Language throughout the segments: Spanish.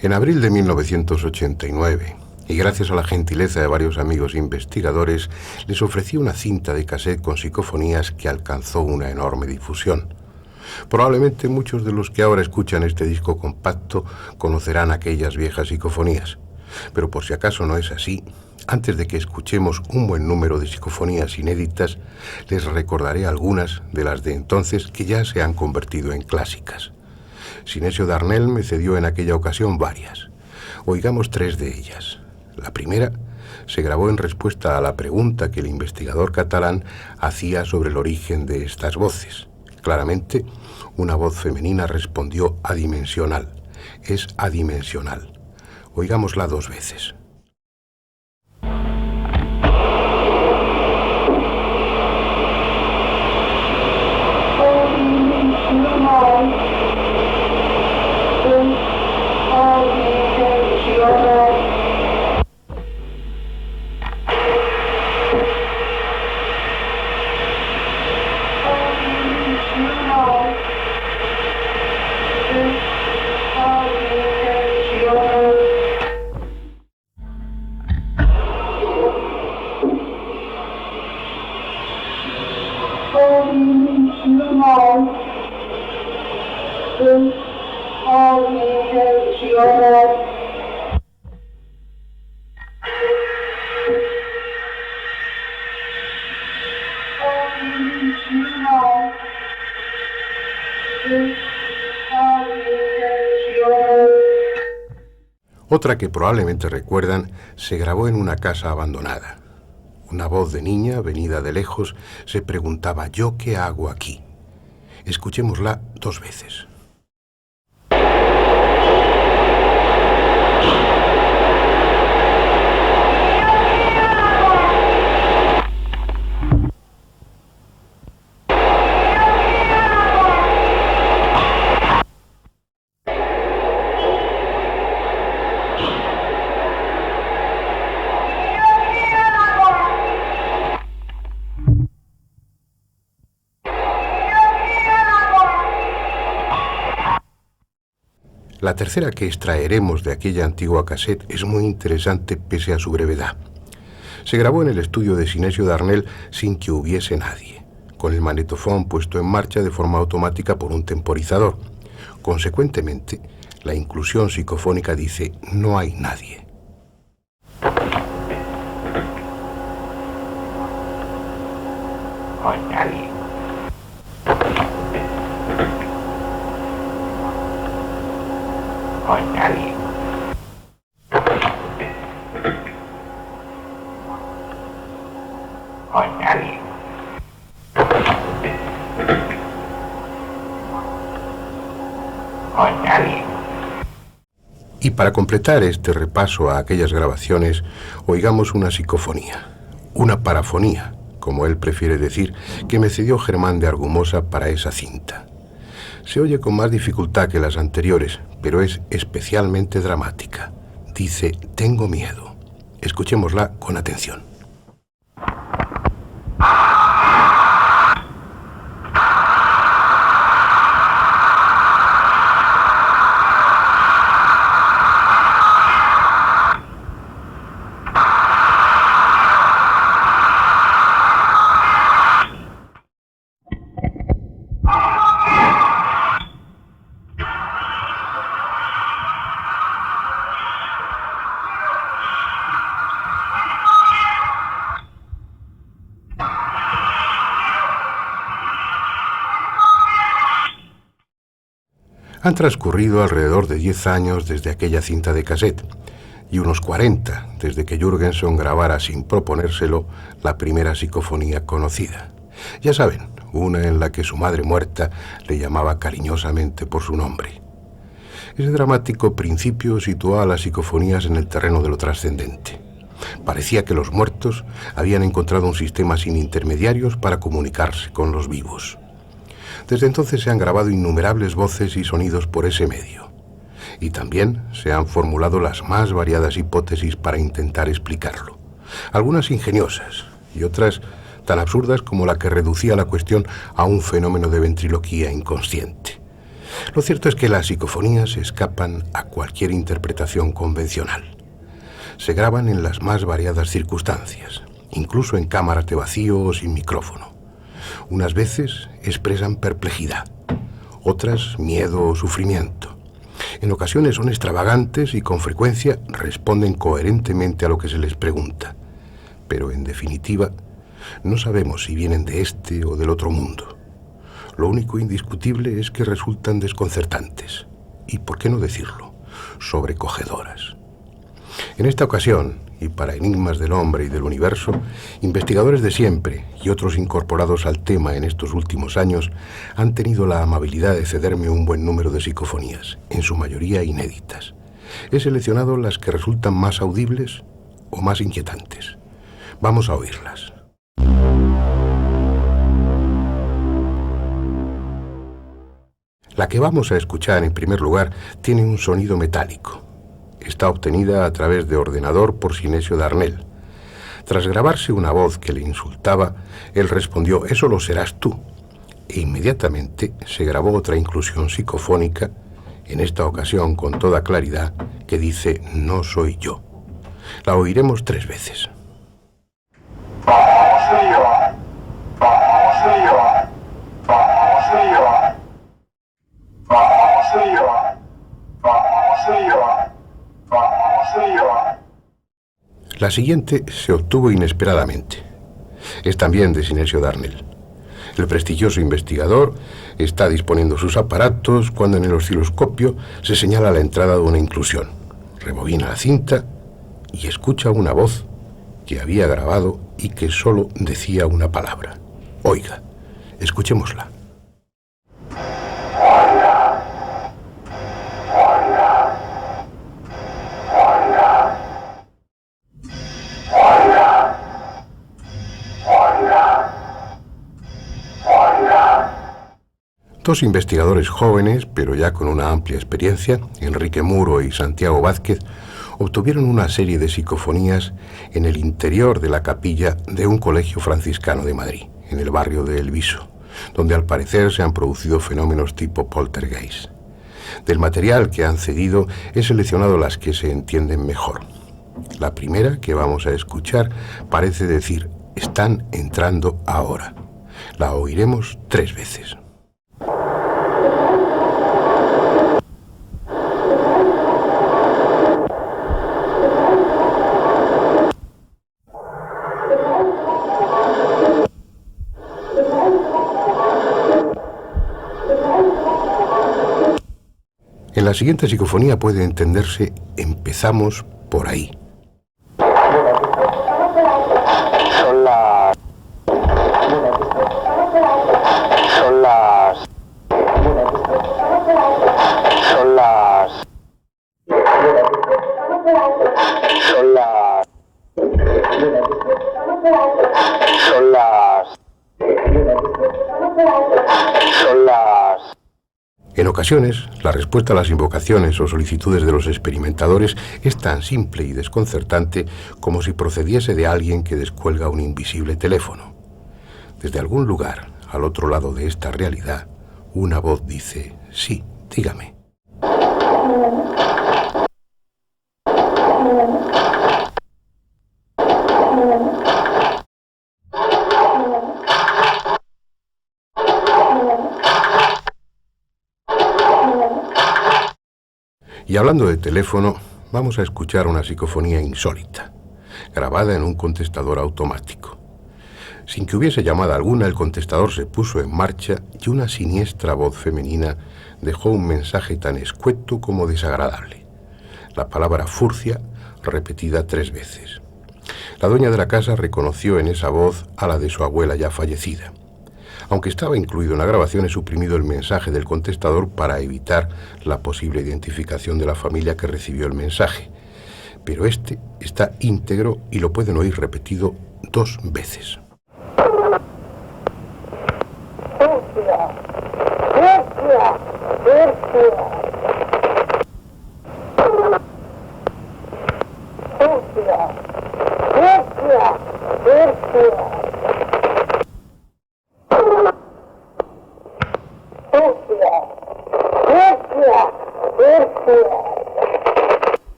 En abril de 1989, y gracias a la gentileza de varios amigos investigadores, les ofrecí una cinta de cassette con psicofonías que alcanzó una enorme difusión. Probablemente muchos de los que ahora escuchan este disco compacto conocerán aquellas viejas psicofonías. Pero por si acaso no es así, antes de que escuchemos un buen número de psicofonías inéditas, les recordaré algunas de las de entonces que ya se han convertido en clásicas. Sinesio Darnell me cedió en aquella ocasión varias. Oigamos 3 de ellas. La primera se grabó en respuesta a la pregunta que el investigador catalán hacía sobre el origen de estas voces. Claramente, una voz femenina respondió adimensional. Es adimensional. Oigámosla 2 veces. Otra que probablemente recuerdan se grabó en una casa abandonada. Una voz de niña, venida de lejos, se preguntaba: ¿yo qué hago aquí? Escuchémosla 2 veces. La tercera que extraeremos de aquella antigua cassette es muy interesante pese a su brevedad. Se grabó en el estudio de Sinesio Darnell sin que hubiese nadie, con el magnetofón puesto en marcha de forma automática por un temporizador. Consecuentemente, la inclusión psicofónica dice: no hay nadie. No hay nadie. No hay nadie. No hay nadie. No hay nadie. Y para completar este repaso a aquellas grabaciones, oigamos una psicofonía, una parafonía, como él prefiere decir, que me cedió Germán de Argumosa para esa cinta. Se oye con más dificultad que las anteriores, pero es especialmente dramática. Dice: tengo miedo. Escuchémosla con atención. Han transcurrido alrededor de 10 años desde aquella cinta de cassette y unos 40 desde que Jürgenson grabara sin proponérselo la primera psicofonía conocida. Ya saben, una en la que su madre muerta le llamaba cariñosamente por su nombre. Ese dramático principio situó a las psicofonías en el terreno de lo trascendente. Parecía que los muertos habían encontrado un sistema sin intermediarios para comunicarse con los vivos. Desde entonces se han grabado innumerables voces y sonidos por ese medio. Y también se han formulado las más variadas hipótesis para intentar explicarlo. Algunas ingeniosas y otras tan absurdas como la que reducía la cuestión a un fenómeno de ventriloquía inconsciente. Lo cierto es que las psicofonías escapan a cualquier interpretación convencional. Se graban en las más variadas circunstancias, incluso en cámaras de vacío o sin micrófono. Unas veces expresan perplejidad, otras miedo o sufrimiento. En ocasiones son extravagantes y con frecuencia responden coherentemente a lo que se les pregunta. Pero en definitiva, no sabemos si vienen de este o del otro mundo. Lo único indiscutible es que resultan desconcertantes y, por qué no decirlo, sobrecogedoras. En esta ocasión, y para enigmas del hombre y del universo, investigadores de siempre y otros incorporados al tema en estos últimos años han tenido la amabilidad de cederme un buen número de psicofonías, en su mayoría inéditas. He seleccionado las que resultan más audibles o más inquietantes. Vamos a oírlas. La que vamos a escuchar en primer lugar tiene un sonido metálico. Está obtenida a través de ordenador por Sinesio Darnell. Tras grabarse una voz que le insultaba, él respondió: «Eso lo serás tú». E inmediatamente se grabó otra inclusión psicofónica, en esta ocasión con toda claridad, que dice: «No soy yo». La oiremos 3 veces. La siguiente se obtuvo inesperadamente. Es también de Sinesio Darnell. El prestigioso investigador está disponiendo sus aparatos cuando en el osciloscopio se señala la entrada de una inclusión. Rebobina la cinta y escucha una voz que había grabado y que solo decía una palabra. Oiga, escuchémosla. Dos investigadores jóvenes, pero ya con una amplia experiencia, Enrique Muro y Santiago Vázquez, obtuvieron una serie de psicofonías en el interior de la capilla de un colegio franciscano de Madrid, en el barrio de El Viso, donde al parecer se han producido fenómenos tipo poltergeist. Del material que han cedido he seleccionado las que se entienden mejor. La primera, que vamos a escuchar, parece decir: «Están entrando ahora». La oiremos 3 veces. En la siguiente psicofonía puede entenderse: empezamos por ahí. En ocasiones, la respuesta a las invocaciones o solicitudes de los experimentadores es tan simple y desconcertante como si procediese de alguien que descuelga un invisible teléfono. Desde algún lugar, al otro lado de esta realidad, una voz dice: «Sí, dígame». Y hablando de teléfono, vamos a escuchar una psicofonía insólita, grabada en un contestador automático. Sin que hubiese llamada alguna, el contestador se puso en marcha y una siniestra voz femenina dejó un mensaje tan escueto como desagradable. La palabra furcia, repetida 3 veces. La dueña de la casa reconoció en esa voz a la de su abuela ya fallecida. Aunque estaba incluido en la grabación, he suprimido el mensaje del contestador para evitar la posible identificación de la familia que recibió el mensaje. Pero este está íntegro y lo pueden oír repetido 2 veces.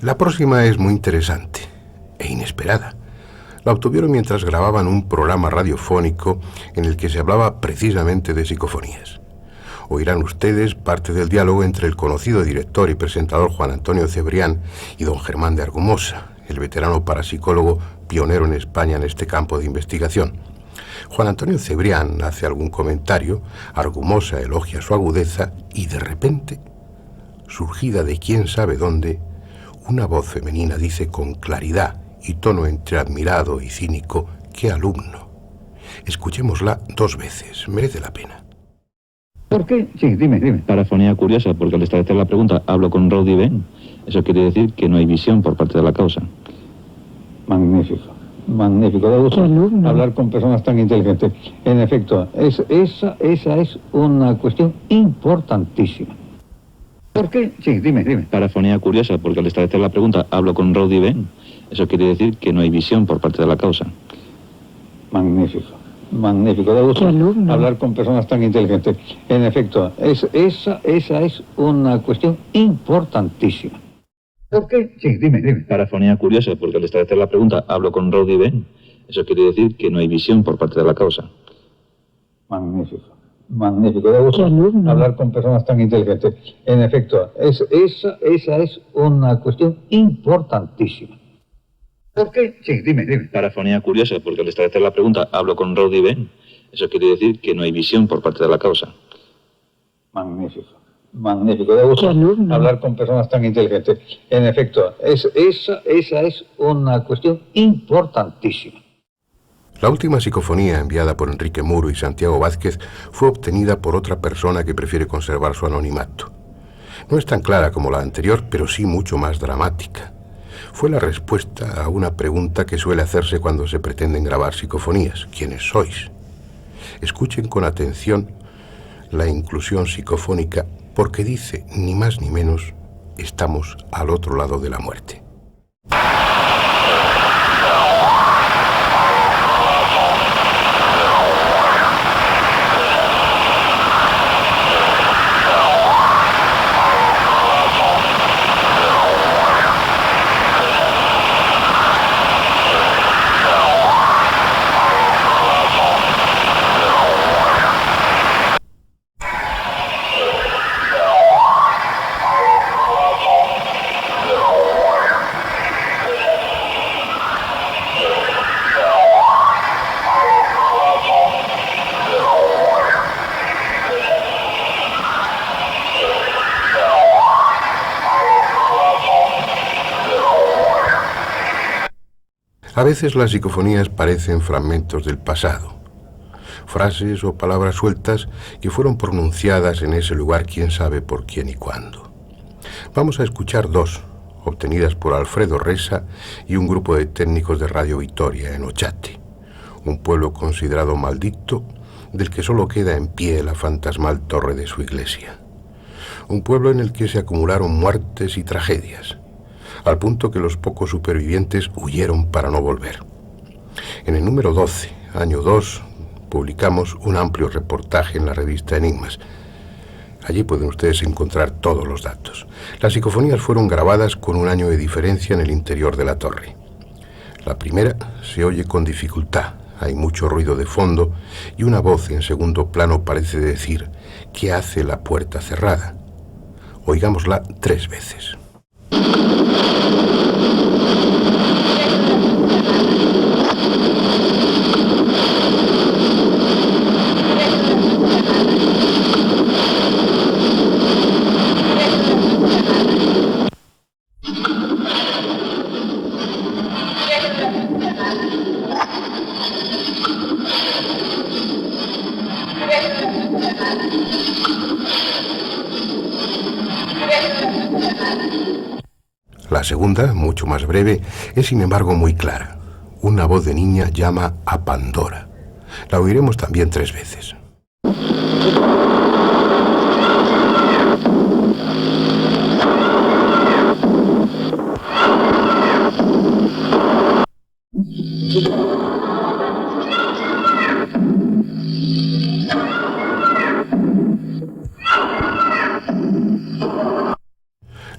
La próxima es muy interesante e inesperada. La obtuvieron mientras grababan un programa radiofónico en el que se hablaba precisamente de psicofonías. Oirán ustedes parte del diálogo entre el conocido director y presentador Juan Antonio Cebrián y don Germán de Argumosa, el veterano parapsicólogo pionero en España en este campo de investigación. Juan Antonio Cebrián hace algún comentario, Argumosa elogia su agudeza y de repente, surgida de quién sabe dónde, una voz femenina dice con claridad y tono entre admirado y cínico: ¡qué alumno! Escuchémosla 2 veces, merece la pena. ¿Por qué? Sí, dime. Parafonía curiosa, porque al establecer la pregunta, hablo con Rowdy Ben. Eso quiere decir que no hay visión por parte de la causa. Magnífico. Da gusto hablar con personas tan inteligentes. En efecto, esa es una cuestión importantísima. ¿Por qué? Sí, dime. Parafonía curiosa, porque al establecer la pregunta, hablo con Rowdy Ben. Eso quiere decir que no hay visión por parte de la causa. Magnífico. Da gusto hablar con personas tan inteligentes. En efecto, esa es una cuestión importantísima. ¿Por qué? Sí, dime. Parafonía curiosa, porque al establecer la pregunta, hablo con Rowdy Ben. Eso quiere decir que no hay visión por parte de la causa. Magnífico. Da gusto hablar con personas tan inteligentes. En efecto, esa es una cuestión importantísima. ¿Por qué? Sí, dime. Parafonía curiosa, porque al establecer la pregunta, hablo con Rowdy Ben. Eso quiere decir que no hay visión por parte de la causa. Magnífico. Da gusto hablar con personas tan inteligentes. En efecto, esa es una cuestión importantísima. La última psicofonía enviada por Enrique Muro y Santiago Vázquez fue obtenida por otra persona que prefiere conservar su anonimato. No es tan clara como la anterior, pero sí mucho más dramática. Fue la respuesta a una pregunta que suele hacerse cuando se pretenden grabar psicofonías: ¿quiénes sois? Escuchen con atención la inclusión psicofónica, porque dice, ni más ni menos, estamos al otro lado de la muerte. A veces las psicofonías parecen fragmentos del pasado, frases o palabras sueltas que fueron pronunciadas en ese lugar quién sabe por quién y cuándo. Vamos a escuchar 2, obtenidas por Alfredo Resa y un grupo de técnicos de Radio Vitoria en Ochate, un pueblo considerado maldito, del que solo queda en pie la fantasmal torre de su iglesia. Un pueblo en el que se acumularon muertes y tragedias, al punto que los pocos supervivientes huyeron para no volver. En el número 12, año 2, publicamos un amplio reportaje en la revista Enigmas. Allí pueden ustedes encontrar todos los datos. Las psicofonías fueron grabadas con 1 año de diferencia en el interior de la torre. La primera se oye con dificultad, hay mucho ruido de fondo y una voz en segundo plano parece decir: ¿qué hace la puerta cerrada? Oigámosla 3 veces. La segunda, mucho más breve, es sin embargo muy clara. Una voz de niña llama a Pandora. La oiremos también 3 veces.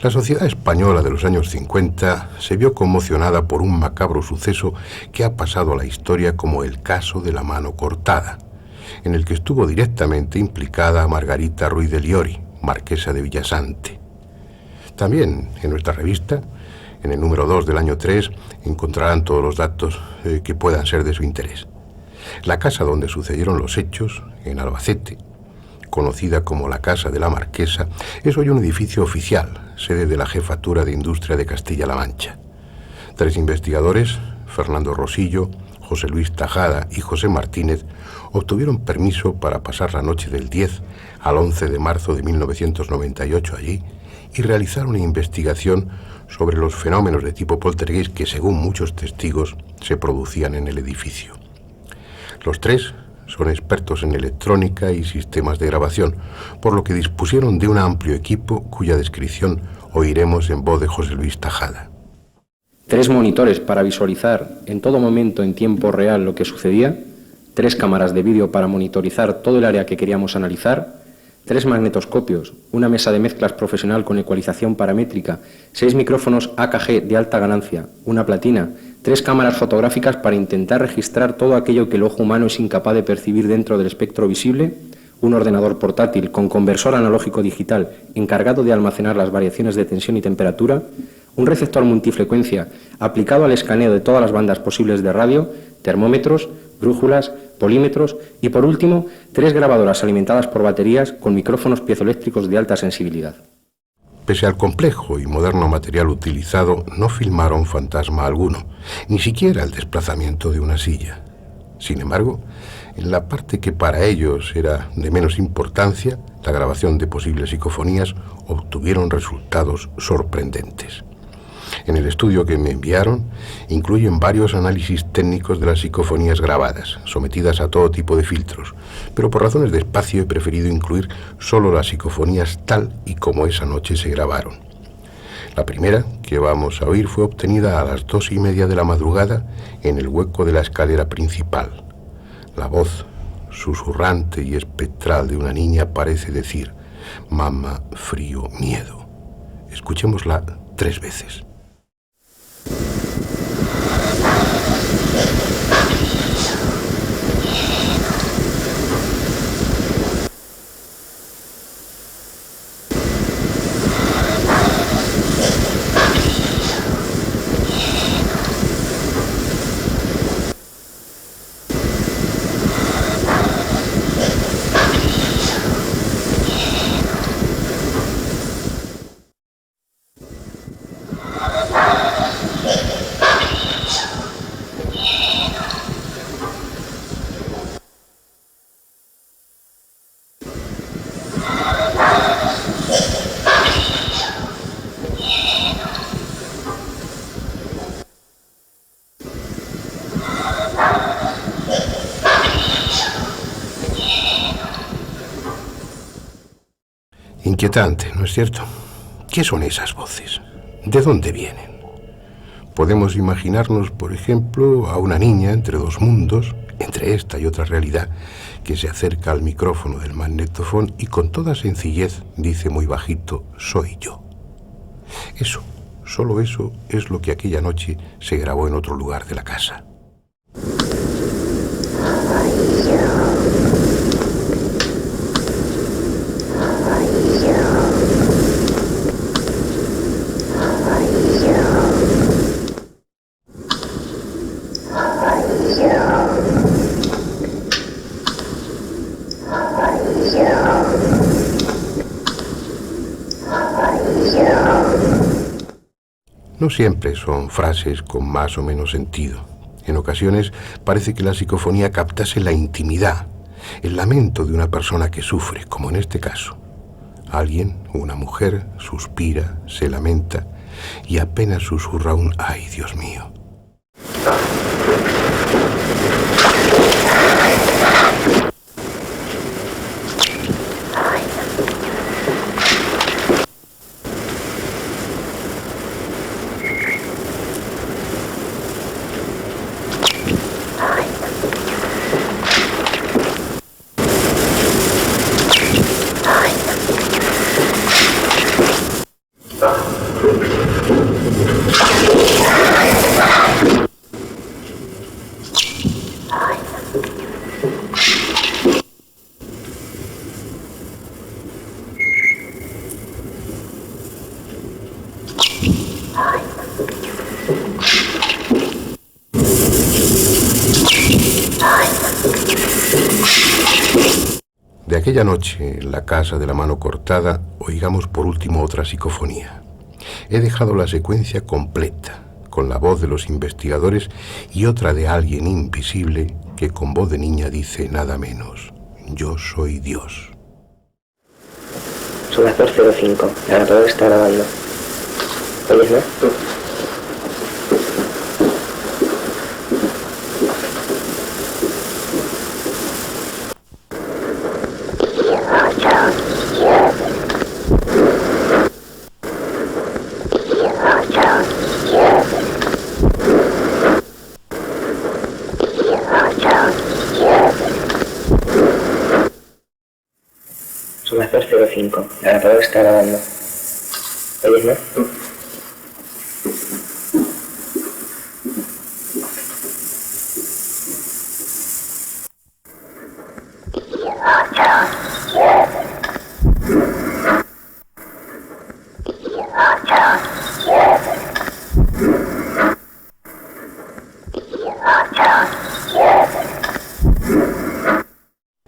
La sociedad española de los años 50 se vio conmocionada por un macabro suceso que ha pasado a la historia como el caso de la mano cortada, en el que estuvo directamente implicada Margarita Ruiz de Liori, marquesa de Villasante. También en nuestra revista, en el número 2 del año 3, encontrarán todos los datos que puedan ser de su interés. La casa donde sucedieron los hechos, en Albacete, conocida como la Casa de la Marquesa, es hoy un edificio oficial, sede de la Jefatura de Industria de Castilla-La Mancha. 3 investigadores, Fernando Rosillo, José Luis Tajada y José Martínez, obtuvieron permiso para pasar la noche del 10 al 11 de marzo de 1998 allí y realizar una investigación sobre los fenómenos de tipo poltergeist que, según muchos testigos, se producían en el edificio. Los 3 son expertos en electrónica y sistemas de grabación, por lo que dispusieron de un amplio equipo cuya descripción oiremos en voz de José Luis Tajada. 3 monitores para visualizar en todo momento en tiempo real lo que sucedía, 3 cámaras de vídeo para monitorizar todo el área que queríamos analizar, 3 magnetoscopios, una mesa de mezclas profesional con ecualización paramétrica, 6 micrófonos AKG de alta ganancia, una platina, 3 cámaras fotográficas para intentar registrar todo aquello que el ojo humano es incapaz de percibir dentro del espectro visible, un ordenador portátil con conversor analógico digital encargado de almacenar las variaciones de tensión y temperatura, un receptor multifrecuencia aplicado al escaneo de todas las bandas posibles de radio, termómetros, brújulas, polímetros y, por último, 3 grabadoras alimentadas por baterías con micrófonos piezoeléctricos de alta sensibilidad. Pese al complejo y moderno material utilizado, no filmaron fantasma alguno, ni siquiera el desplazamiento de una silla. Sin embargo, en la parte que para ellos era de menos importancia, la grabación de posibles psicofonías, obtuvieron resultados sorprendentes. En el estudio que me enviaron, incluyen varios análisis técnicos de las psicofonías grabadas, sometidas a todo tipo de filtros, pero por razones de espacio he preferido incluir solo las psicofonías tal y como esa noche se grabaron. La primera que vamos a oír fue obtenida a las 2:30 de la madrugada en el hueco de la escalera principal. La voz susurrante y espectral de una niña parece decir: «Mamá, frío, miedo». Escuchémosla 3 veces. Inquietante, ¿no es cierto? ¿Qué son esas voces? ¿De dónde vienen? Podemos imaginarnos, por ejemplo, a una niña entre 2 mundos, entre esta y otra realidad, que se acerca al micrófono del magnetofón y con toda sencillez dice muy bajito: «Soy yo». Eso, solo eso, es lo que aquella noche se grabó en otro lugar de la casa. No siempre son frases con más o menos sentido. En ocasiones parece que la psicofonía captase la intimidad, el lamento de una persona que sufre, como en este caso. Alguien, una mujer, suspira, se lamenta y apenas susurra un «ay, Dios mío». Aquella noche, en la casa de la mano cortada, oigamos por último otra psicofonía. He dejado la secuencia completa, con la voz de los investigadores y otra de alguien invisible que con voz de niña dice nada menos: yo soy Dios. Son las 2:05, la grabadora está grabando. ¿Oyes, no? Son las 2:05, la grabadora está grabando. ¿Oyes, no?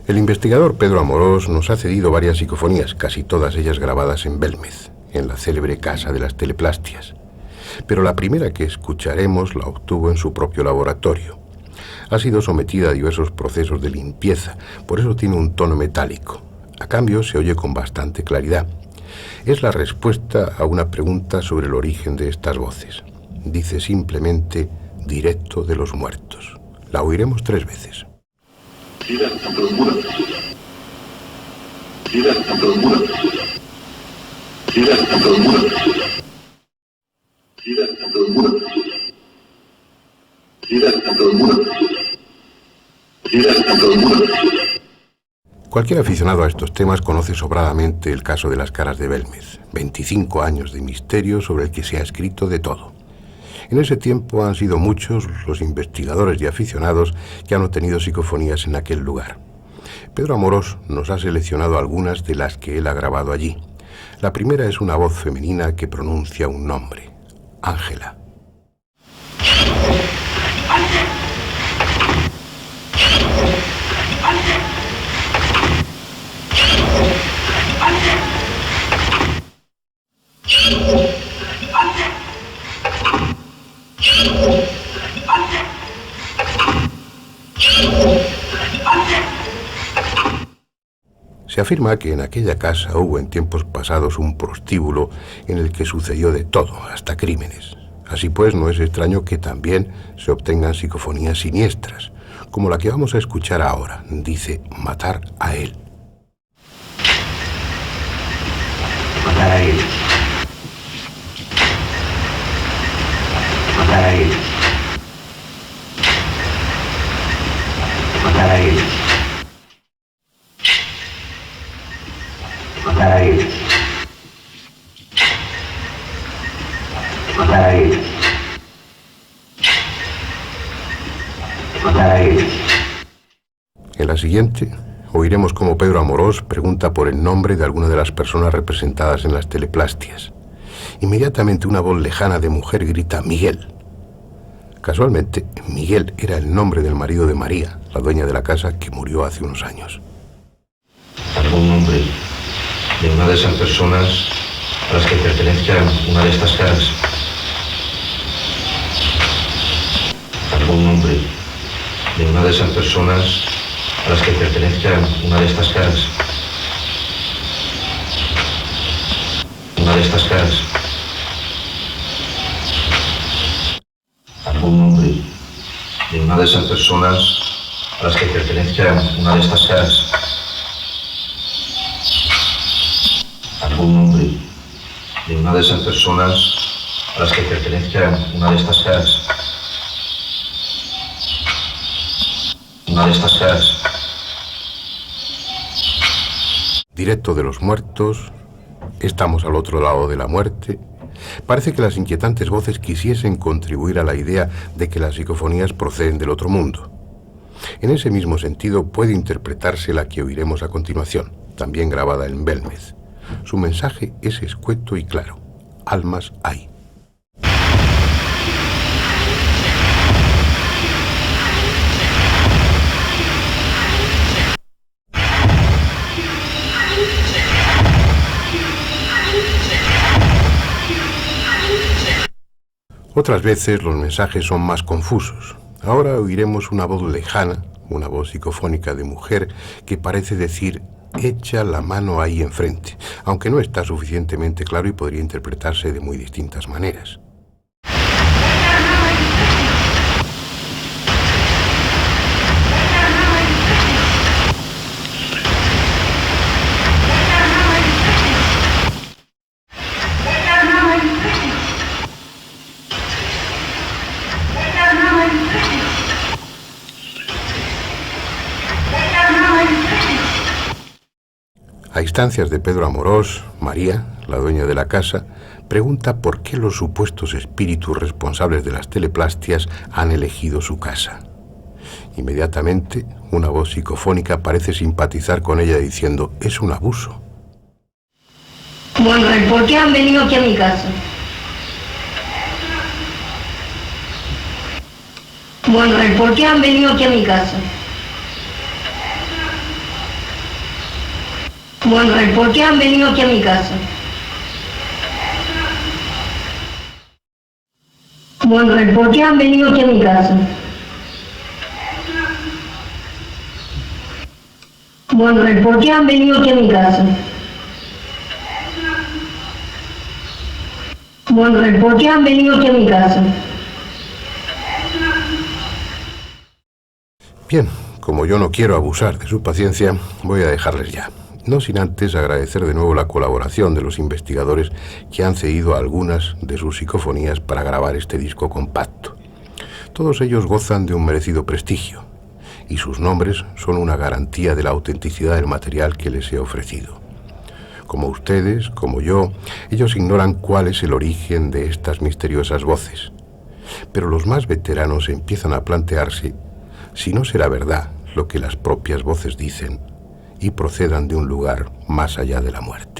El investigador Pedro Amorós nos ha cedido varias psicofonías, casi todas ellas grabadas en Belmez, en la célebre Casa de las Teleplastias. Pero la primera que escucharemos la obtuvo en su propio laboratorio. Ha sido sometida a diversos procesos de limpieza, por eso tiene un tono metálico. A cambio, se oye con bastante claridad. Es la respuesta a una pregunta sobre el origen de estas voces. Dice simplemente: directo de los muertos. La oiremos 3 veces. Cualquier aficionado a estos temas conoce sobradamente el caso de las caras de Belmez. 25 años de misterio sobre el que se ha escrito de todo. En ese tiempo han sido muchos los investigadores y aficionados que han obtenido psicofonías en aquel lugar. Pedro Amorós nos ha seleccionado algunas de las que él ha grabado allí. La primera es una voz femenina que pronuncia un nombre: Ángela. Se afirma que en aquella casa hubo en tiempos pasados un prostíbulo en el que sucedió de todo, hasta crímenes. Así pues, no es extraño que también se obtengan psicofonías siniestras, como la que vamos a escuchar ahora. Dice: matar a él. Matar a él. Matar a él. Matar a él. Matar a él. Matar a él. Matar a él. En la siguiente, oiremos cómo Pedro Amorós pregunta por el nombre de alguna de las personas representadas en las teleplastias. Inmediatamente una voz lejana de mujer grita: Miguel. Casualmente, Miguel era el nombre del marido de María, la dueña de la casa, que murió hace unos años. ¿Algún nombre de una de esas personas a las que pertenezca una de estas caras? ¿Algún nombre de una de esas personas a las que pertenezca una de estas caras? Una de estas caras. ¿Algún nombre de una de esas personas a las que pertenezca una de estas caras? ¿Algún nombre de una de esas personas a las que pertenezca una de estas caras? Una de estas caras. Directo de los muertos, estamos al otro lado de la muerte. Parece que las inquietantes voces quisiesen contribuir a la idea de que las psicofonías proceden del otro mundo. En ese mismo sentido puede interpretarse la que oiremos a continuación, también grabada en Belmez. Su mensaje es escueto y claro: almas hay. Otras veces los mensajes son más confusos. Ahora oiremos una voz lejana, una voz psicofónica de mujer que parece decir: echa la mano ahí enfrente, aunque no está suficientemente claro y podría interpretarse de muy distintas maneras. A instancias de Pedro Amorós, María, la dueña de la casa, pregunta por qué los supuestos espíritus responsables de las teleplastias han elegido su casa. Inmediatamente, una voz psicofónica parece simpatizar con ella diciendo: es un abuso. Bueno, el por qué han venido aquí a mi casa. Bueno, el por qué han venido aquí a mi casa. Bueno, el por qué han venido aquí a mi casa. Bueno, el por qué han venido aquí a mi casa. Bueno, el por qué han venido aquí a mi casa. Bueno, el por qué han venido aquí a mi casa. Bien, como yo no quiero abusar de su paciencia, voy a dejarles ya. No sin antes agradecer de nuevo la colaboración de los investigadores que han cedido algunas de sus psicofonías para grabar este disco compacto. Todos ellos gozan de un merecido prestigio, y sus nombres son una garantía de la autenticidad del material que les he ofrecido. Como ustedes, como yo, ellos ignoran cuál es el origen de estas misteriosas voces. Pero los más veteranos empiezan a plantearse si no será verdad lo que las propias voces dicen y procedan de un lugar más allá de la muerte.